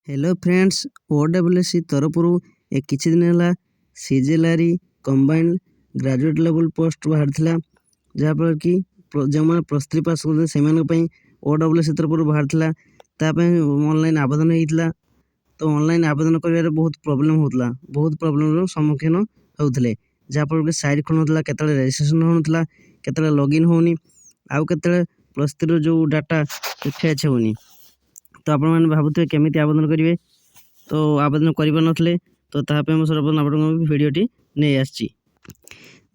Hello friends, ओडब्ल्यूएससी तरफ एक किछि दिन है सीजेएलआरई कंबाइंड ग्रेजुएट लेवल पोस्ट बाहर था जहाँफल कि जो मैंने +3 पास करते से ओडब्ल्यूएससी तरफ बाहर था ऑनलाइन आवेदन होता। तो ऑनलाइन आवेदन कर बहुत प्रोब्लेम होता, बहुत प्रोब्लेम सम्मुखीन होते जहाँफल कि साइड खुलूला के रजिस्ट्रेशन होता के लॉगिन होनी आउ के +3 जो डाटा फैच होनी। तो आपण मैंने भावुए केमी आवेदन करेंगे तो आवेदन कर तो सर्वप्रथम आप भिडटी नहीं आसी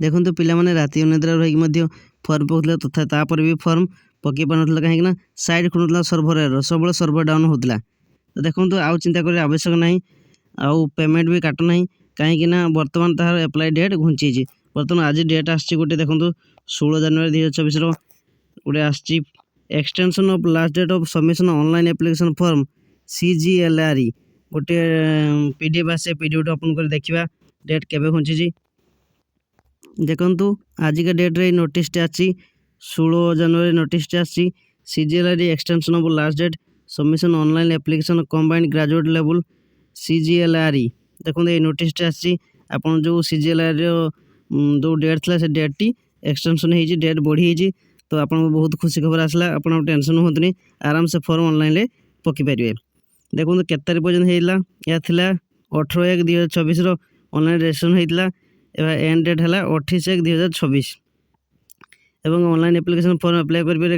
देखो पे राति अनिद्रा रही फर्म पकड़े तथा तापर भी फर्म पकई पार ना कहीं साइड खुलूला सर्भर एरर सब सर्भर डाउन होता। तो देखो आउ चिंता कर आवश्यक ना आउ पेमेंट भी काटना कहीं बर्तमान तार एप्लाई डेट घुंची बर्तमान आज डेट आसी गोटे देखो 16 जनवरी 2024 गोटे आसी extension of last date of submission online application form CGLRE गोटे पीडीएफ आसे पीडीएफ ओपन कर देखा डेट केबे घुंची देखु आजिका डेट रे नोटिस आसी 16 जनवरी नोटिस आसी CGLRE extension of last date submission online application combined graduate level CGLRE देखो ये नोटिस आसी आपन जो सीजीएलआरई जो डेट था से डेट टी एक्सटेंशन हो डेट बढ़ी तो आपको बहुत खुशी खबर आसला आप टेंशन हुए आराम से फॉर्म ऑनलाइन पकई पारे। देखो के तारीख पर्यटन होता या 18/1/2024 ऑनलाइन रजिस्ट्रेशन होता एंड डेट है 28/1/2024 एवं ऑनलाइन एप्लिकेशन फॉर्म अप्लाई करेंगे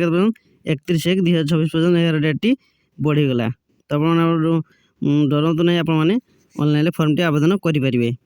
31/1/2024 पर्यटन यार डेट टी बढ़ीगला। तो आप डरतु नहीं, आप ऑनलाइन फॉर्म टी आवेदन करेंगे।